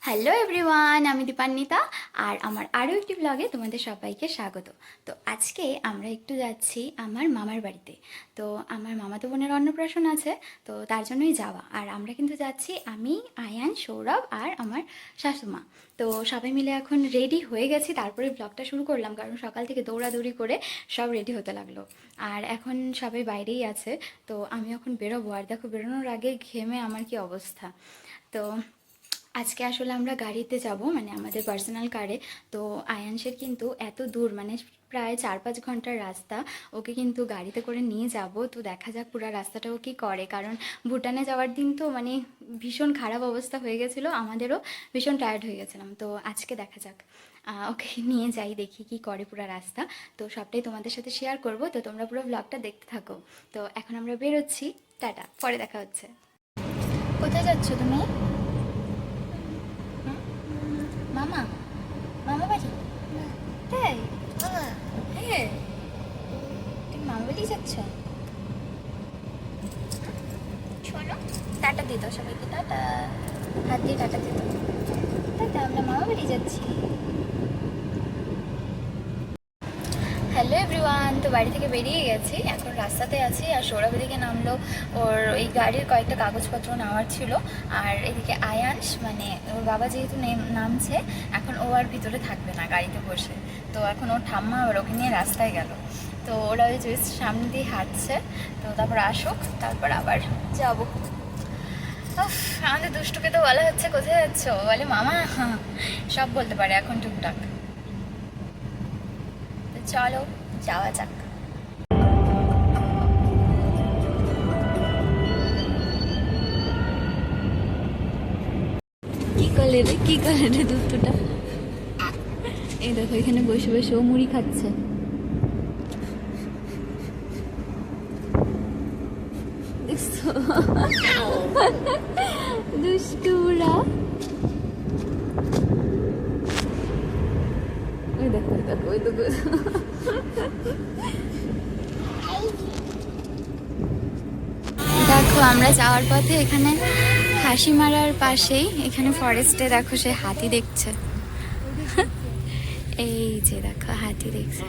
Hello everyone, আমি দীপান্বিতা আর আমার আরও একটি ব্লগে তোমাদের সবাইকে স্বাগত। তো আজকে আমরা একটু যাচ্ছি আমার মামার বাড়িতে। তো আমার মামাতো বোনের অন্নপ্রাশন আছে, তো তার জন্যই যাওয়া। আর আমরা কিন্তু যাচ্ছি আমি, আয়ান, সৌরভ আর আমার শাশুমা। তো সবাই মিলে এখন রেডি হয়ে গেছি, তারপরে ব্লগটা শুরু করলাম, কারণ সকাল থেকে দৌড়াদৌড়ি করে সব রেডি হতে লাগলো। আর এখন সবাই বাইরেই আছে, তো আমি এখন বেরোবো। আর দেখো, বেরোনোর আগে ঘেমে আমার কি অবস্থা। তো আজকে আসলে আমরা গাড়িতে যাব, মানে আমাদের পার্সোনাল কারে। তো আয়ানসের কিন্তু এত দূর, মানে প্রায় 4-5 ঘন্টার রাস্তা, ওকে কিন্তু গাড়িতে করে নিয়ে যাব। তো দেখা যাক পুরো রাস্তাটা ও কী করে, কারণ ভুটানে যাওয়ার দিন তো মানে ভীষণ খারাপ অবস্থা হয়ে গেছিলো, আমাদেরও ভীষণ টায়ার্ড হয়ে গেছিলাম। তো আজকে দেখা যাক, ওকে নিয়ে যাই, দেখি কি করে পুরো রাস্তা। তো সবটাই তোমাদের সাথে শেয়ার করব, তো তোমরা পুরো ব্লগটা দেখতে থাকো। তো এখন আমরা বেরোচ্ছি, টাটা, পরে দেখা হচ্ছে। কোথায় যাচ্ছ তুমি? মামা, মামা বাড়ি? তাই? হ্যাঁ, তুমি মামা বাড়ি যাচ্ছ? শোনো, টাটা দিয়ে দাও সবাইকে, টাটা, হাত দিয়ে টাটা দিয়ে দাও। টাটা, আমরা মামা বাড়ি যাচ্ছি। হ্যালো এভরিওয়ান, তো বাড়ি থেকে বেরিয়ে গেছি, এখন রাস্তাতে আছি। আর সৌরভ এদিকে নামলো, ওর এই গাড়ির কয়েকটা কাগজপত্র নেওয়ার ছিল। আর এদিকে আয়াংশ, মানে ওর বাবা যেহেতু নামছে, এখন ও আর ভিতরে থাকবে না গাড়িতে বসে। তো এখন ওর ঠাম্মা আবার ওকে নিয়ে রাস্তায় গেল। তো ওরা ওই জাস্ট সামনে দিয়ে হাঁটছে, তো তারপর আসুক, তারপর আবার যাব। আমাদের দুষ্টুকে তো বলা হচ্ছে কোথায় যাচ্ছ, বলে মামা, সব বলতে পারে এখন টুকটাক। তো চলো যাওয়া যাক। কি করে রে দুধটা? এই দেখো, এখানে বসে বসে ও মুড়ি খাচ্ছে। দেখছো? দুষ্টুরা। ওই দেখো, ওই দেখো, ওই দেখো। দেখো, আমরা যাওয়ার পথে এখানে হাসিমারার পাশেই এখানে ফরেস্টে দেখো সে হাতি দেখছে। এই যে দেখো, হাতি দেখছে।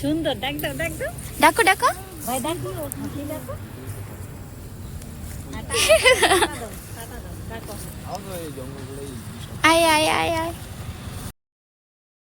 সুন্দর, ডাক দাও, ডাক দাও, ডাকো ডাকো। ভাই ডাক দিও, হাসি ডাকো। আয় আয় আয় আয়।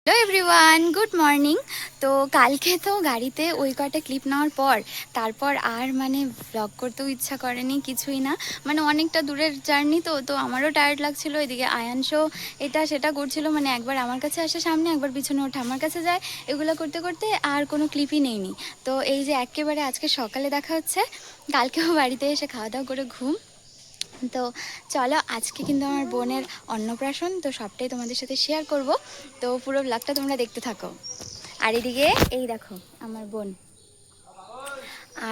Hello everyone, good morning. তো কালকে তো গাড়িতে ওই কটা ক্লিপ নেওয়ার পর তারপর আর মানে ব্লগ করতেও ইচ্ছা করেনি, কিছুই না। মানে অনেকটা দূরের জার্নি, তো তো আমারও টায়ার্ড লাগছিল। এদিকে আয়ানশও এটা সেটা করছিল, মানে একবার আমার কাছে আসে সামনে, একবার পিছনে ওঠে আমার কাছে যায়, এগুলো করতে করতে আর কোনো ক্লিপই নেইনি। তো এই যে একেবারে আজকে সকালে দেখা হচ্ছে, কালকেও বাড়িতে এসে খাওয়া দাওয়া করে ঘুম। তো চলো, আজকে কিন্তু আমার বোনের অন্নপ্রাশন, তো সবটাই তোমাদের সাথে শেয়ার করব। তো পুরো ব্লগটা তোমরা দেখতে থাকো। আর এদিকে এই দেখো আমার বোন,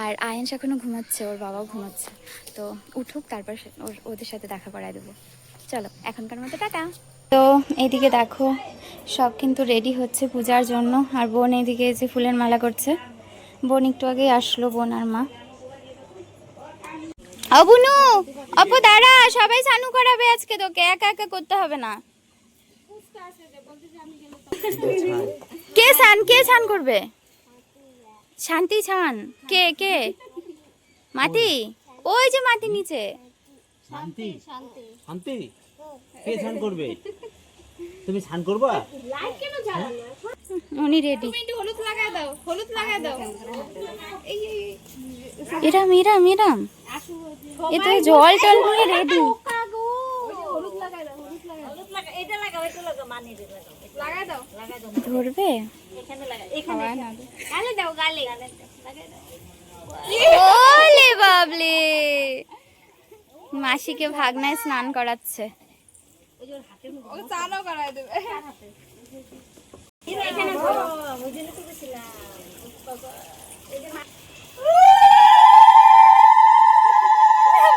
আর আয়ানস এখনও ঘুমাচ্ছে, ওর বাবাও ঘুমাচ্ছে। তো উঠুক, তারপর ওদের সাথে দেখা করায় দেবো। চলো, এখনকার মতো টাটা। তো এইদিকে দেখো, সব কিন্তু রেডি হচ্ছে পূজার জন্য। আর বোন এইদিকে যে ফুলের মালা করছে। বোন একটু আগেই আসলো, বোন আর মা। অবুনু, অপু দাঁড়া, সবাই স্নান করাবে আজকে, তোকে একা একা করতে হবে না। কে স্নান করবে? শান্তি ছান। কে কে? মাটি? ওই যে মাটি নিচে। শান্তি, শান্তি কে স্নান করবে? তুমি স্নান করবা? উনি রেডি। হলুদ লাগাই দাও, হলুদ লাগাই দাও। এরাম এরাম এরাম, এ তো জল টল নিয়ে রেডি। হলুদ লাগাই দাও, হলুদ লাগাই দাও। এটা লাগাও, এটা লাগাও, মানে এটা লাগাও। লাগাই দাও, লাগাই দাও। ধরবে? এখানে লাগাও, এখানে গালে দাও, গালে লাগাই দাও। ওলে বাবলে, মাসিকে ভাগনায় স্নান করাচ্ছে। ও চানও করাই দেবে। এখানে ধরো, বুঝলে তো গেছিলাম।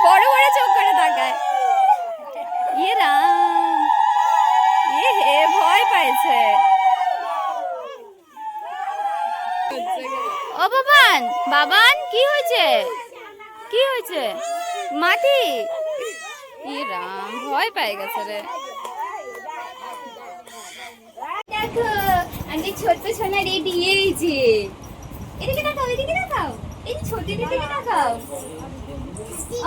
বড় বড় চোখ করে তাকায়। ইয়ে রাম, এ হে, ভয় পাইছে। ও বাবান, বাবান কি হয়েছে? কি হয়েছে? মাটি? ই রাম, ভয় পেয়ে গেছে রে। দেখো আমি ছোট্ট সোনা রেডি এই যে। এদিকে দেখাও, এদিকে দেখাও। এই ছোট দিকে দেখাও।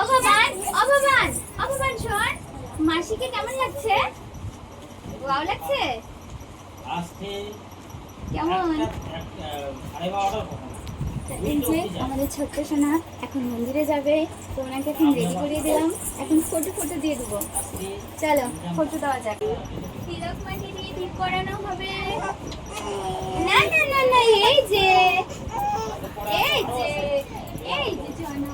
অপমান, অপমান, অপমান শোন। মাসিকে কেমন লাগছে? ওয়াও লাগছে? আজকে কেমন? আরে বাবা এই যে আমাদের ছোট্ট সোনা এখন মন্দিরে যাবে, তো ওনাকে এখন রেডি করিয়ে দিলাম। এখন ফটো দিয়ে দেবো। চলো ফটো দেওয়া যাক। তিলক মাটি দিয়ে ঠিক করানো হবে। না না না না, এই যে এই যে এই যে জানো,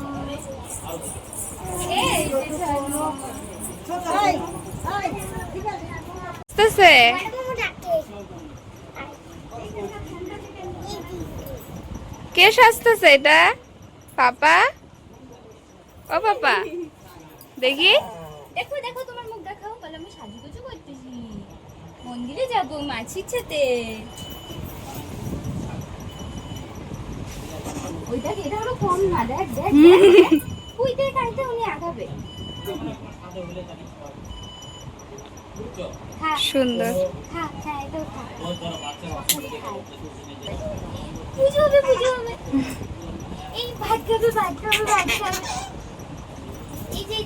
এই যে জানো আসতেছে। কে সাজতেছে এটা? পাপা? ও পাপা দেখি, দেখো দেখো তোমার মুখ দেখাও। বলে আমি সাজুগুজু করতেছি, মন্দিরে যাবো মাছির সাথে। ওইটা এটা হলো কম না, দেখ দেখ ওই দেখ আইতে উনি আগাবে। সুন্দর। হ্যাঁ হ্যাঁ এটাও খা। পুজো হবে পুজো হবে। এই ভাত খাবে ভাত খাবে ভাত খাবে। এই যে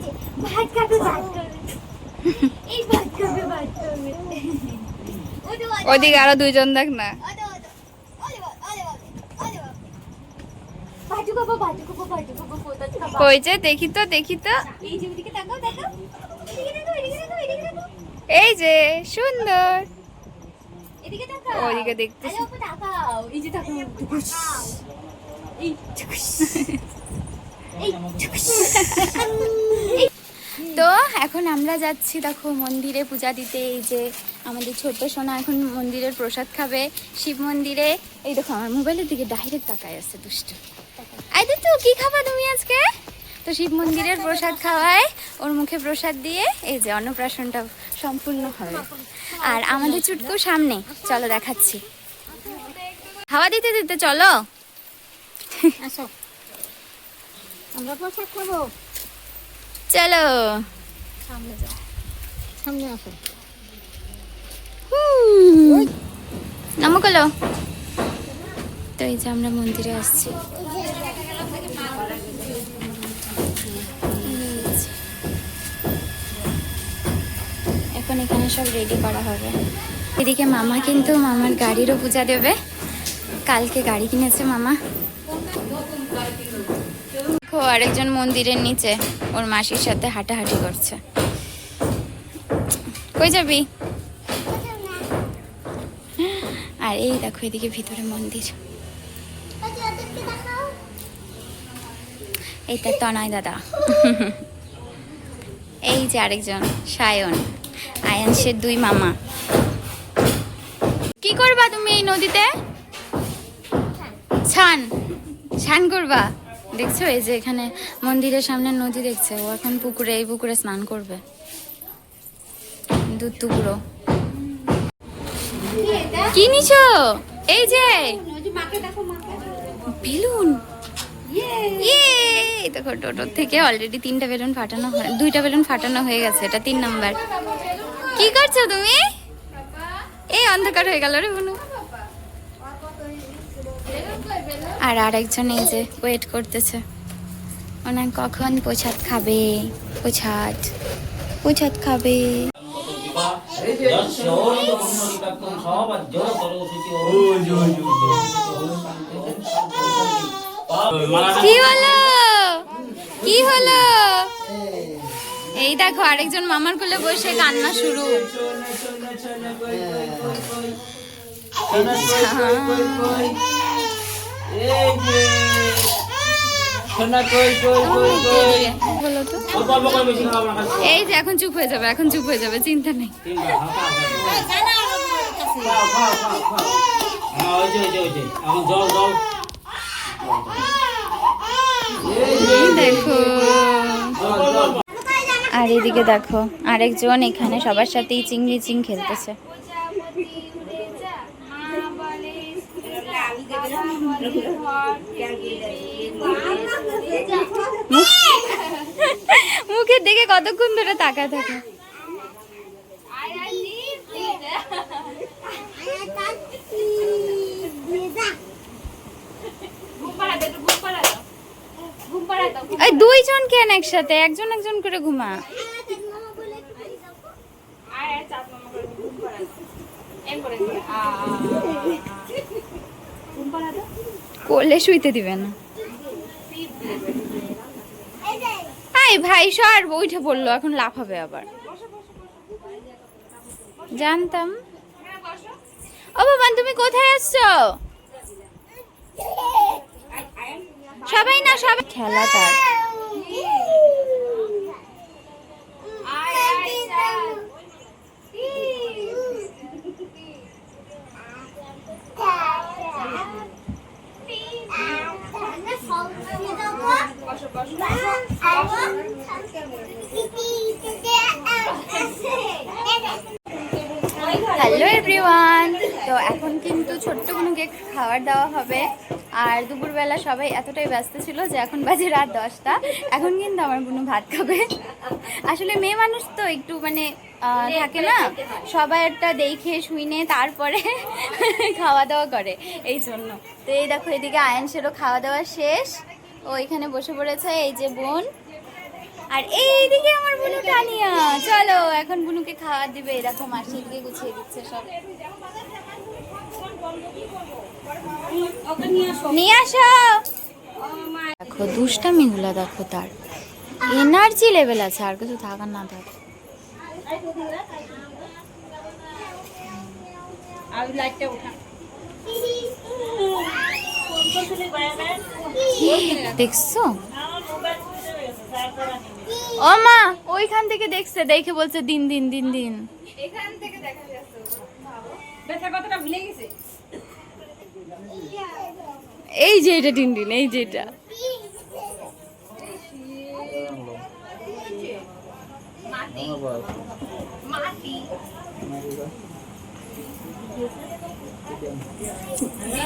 ভাত খাবে ভাত খাবে। এই ভাত খাবে ভাত খাবে। ওদিকে আরো দুইজন দেখ না। কই যে দেখি তো দেখি তো। এই যে ওদিকে তাকাও তাকাও। এদিকে দেখো এদিকে দেখো এদিকে দেখো। এই যে সুন্দর। এদিকে তাকাও। ওদিকে দেখতেছি। আরে ওপরে তাকাও। এই যে তাকাও। এই তো এখন আমরা যাচ্ছি দেখো মন্দিরে পূজা দিতে। এই যে আমাদের ছোট্ট সোনা এখন মন্দিরের প্রসাদ খাবে শিব মন্দিরে। এই দেখো আমার মোবাইলের দিকে ডাইরেক্ট তাকায় আছে দুষ্ট। আই তো কি খাবা তুমি আজকে? তো শিব মন্দিরের প্রসাদ খাওয়ায়, ওর মুখে প্রসাদ দিয়ে এই যে অন্নপ্রাশনটা সম্পূর্ণ হবে। আর আমাদের চুটকু সামনে, চলো দেখাচ্ছি। হাওয়া দিতে দিতে চলো। আসো আমরা প্রসাদ খাবো। চলো সামনে যাও, সামনে আসো। নামো কলো। তো এই যে আমরা মন্দিরে আসছি। এখন এখানে সব রেডি করা হবে। এদিকে মামা কিন্তু মামার গাড়িরও পূজা দেবে। কালকে গাড়ি কিনেছে মামা। আরেকজন মন্দিরের নিচে ওর মাসির সাথে হাঁটাহাঁটি করছে। কই যাবি? আর এই দেখো এদিকে ভিতরে মন্দির। এইটা তনয় দাদা। এই যে আরেকজন সায়ন, আয়ানসের দুই মামা। কি করবা তুমি এই নদীতে? স্নান করবা? দেখছো এই যে এখানে মন্দিরের সামনে নদী দেখছে, ও এখন পুকুরে, এই পুকুরে স্নান করবে। দুধ টুকরো কি নিছো? এই যে বেলুন। দেখো টোটোর থেকে অলরেডি 2টা বেলুন ফাটানো হয়ে গেছে। এটা 3 নাম্বার। কি করছো তুমি? এই অন্ধকার হয়ে গেল রে বুনু। আর আরেকজন এই যে ওয়েট করতেছে, ওনার কখন প্রসাদ খাবে। প্রসাদ খাবে। কি হলো? এই দেখো আরেকজন মামার কোলে বসে কান্না শুরু। এই যে এখন চুপ হয়ে যাবে, চিন্তা নেই। দেখো আর এদিকে দেখো আরেকজন এখানে সবার সাথেই চিং খেলতেছে। মুখ কতক্ষণ ধরে তাকায় থাকে। এই দুইজন কেন একসাথে, একজন একজন করে ঘুমা। কোলে শুইতে দিবে না। এই ভাই সর, উঠে পড়লো, এখন লাফাবে আবার। জানতাম। ও বাবা তুমি কোথায় আসছো? সবাই না, সবাই খেলা তার। হ্যালো এভরিওয়ান, তো এখন কিন্তু ছোট্ট কুনুকে খাবার দেওয়া হবে। আর দুপুরবেলা সবাই এতটাই ব্যস্ত ছিল যে এখন বাজে রাত 10টা। এখন কিন্তু আমার বুনু ভাত খাবে। আসলে মেয়ে মানুষ তো একটু মানে থাকে না, সবাই একটা দেখে শুইনে তারপরে খাওয়া দাওয়া করে, এই জন্য। তো এই দেখো এদিকে আয়ানসেরও খাওয়া দাওয়া শেষ, ও এখানে বসে পড়েছে। এই যে বোন, আর এইদিকে আমার বুনু টানিয়া। চলো এখন বুনুকে খাওয়া দিবে। এরকম মাসি দিকে গুছিয়ে দিচ্ছে সব। নিয়ে আসো। দেখো দুষ্টামি গুলা, দেখো তার এনার্জি লেভেল আছে, আর কিছু থাকার না থাক। দেখছো ও মা, ওইখান থেকে দেখছে, দেখে বলছে দিন দিন দিন দিন। এখান থেকে দেখা যাচ্ছে ব্যথা কতটা ভুলে গেছে। এই যে এটা দিন দিন, এই যে এটা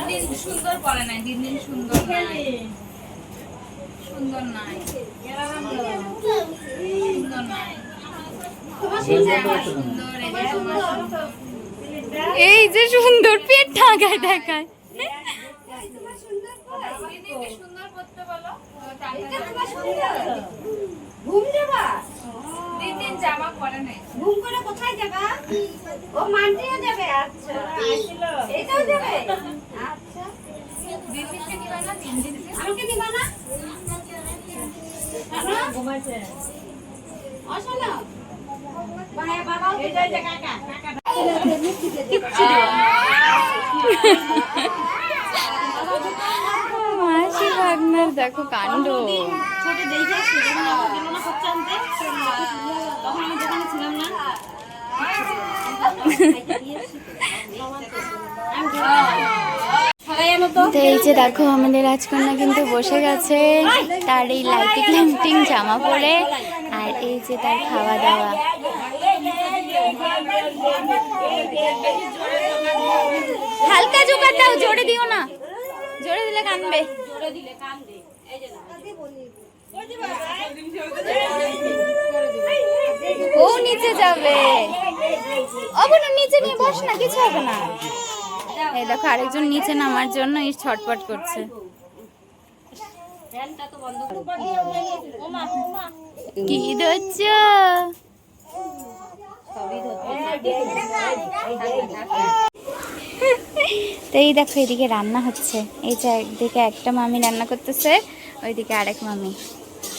দিন সুন্দর করে নাই, দিন সুন্দর নাই, সুন্দর নাই, সুন্দর নাই। এই যে সুন্দর পেট ঢাকায় দেখায়। সুন্দর করতে বলো। ঘুম যাবা? দিন জামা পরে নাই। ঘুম করে কোথায় যাবা? ও মানতেও যাবে। আচ্ছা এটাও যাবে। আচ্ছা দিদিকে দিবা না? আমাকে দিবা না? ঘুমাইছে। আসলে ভাইয়া বাবা এই যে কাকা মাসি ভাগ্নের দেখো কাণ্ড। ছোট দেখে আসছে যখন আপু গেল না বাচ্চা আনতে, তখন আমি দোকানে ছিলাম না। তো এই যে দেখো আমাদের রাজকন্যা কিন্তু বসে গেছে, তার এই লাইটিং লাইটিং জামা পরে, আর এই যে তার খাওয়া দাওয়া। হালকা জোগাড় দাও, জোরে দিও না, জোরে দিলে কানবে। ও নিচে যাবে, অবনা নিচে নিয়ে বস না, কিছু হবে না। এই দেখো আরেকজন নিচে নামার জন্য ছটপট করছে। কি ধরছ? তো এই দেখো এদিকে রান্না হচ্ছে। এই যে একদিকে একটা মামি রান্না করতেছে, ওইদিকে আরেক মামি।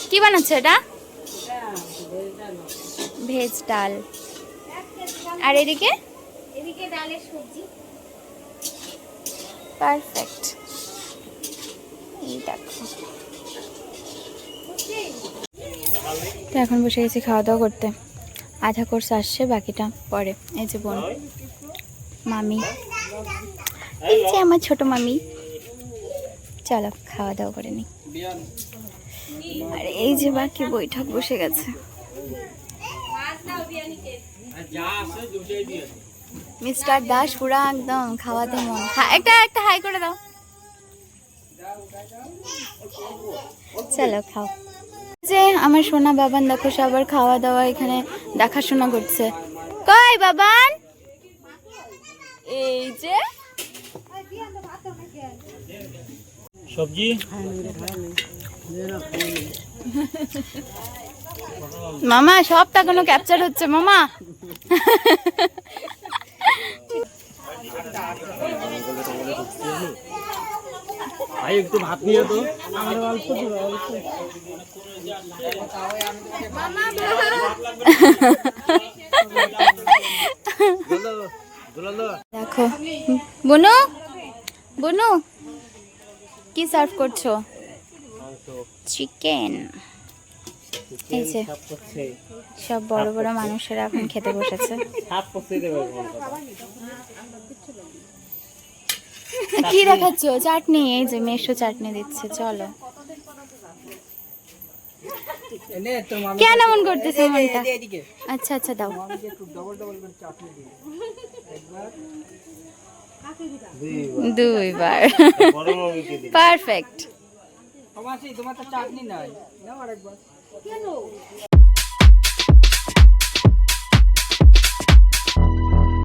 কি বানাচ্ছে এটা? ভেজ ডাল। আর এদিকে ডালের সবজি। পারফেক্ট। এই দেখো তো এখন বসে গেছি খাওয়া দাওয়া করতে। আধা কোর্স আসছে, বাকিটা পরে। এই যে বোন, মামি, এই যে আমার ছোট মামি। চলো খাওয়া দাওয়া করে নি। আর এই যে বাকি বৈঠক বসে গেছে। মিস্টার দাস পুরা একদম খাওয়াতে মন। একটা একটা হাই করে দাও। চলো খাও। যে আমার সোনা বাবান দেখো সবার খাওয়া দাওয়া এখানে দেখাশোনা করছে। কই বাবান? এই যে সবজি মামা সব তাকানো ক্যাপচার হচ্ছে মামা। ভাই একটু ভাত নিয়ে তো দেখো বনু বনু কি সার্ভ করছো? চিকেন। এই যে সব বড় বড় মানুষেরা এখন খেতে বসেছে। কি দেখাচ্ছ? চাটনি। এই যে মেশো চাটনি দিচ্ছে, চলো। কেন এমন করতেছে মনটা? আচ্ছা আচ্ছা দাও। দুইবার পারফেক্ট। তোমার তো চাটনি নাই, নাও আরেকবার।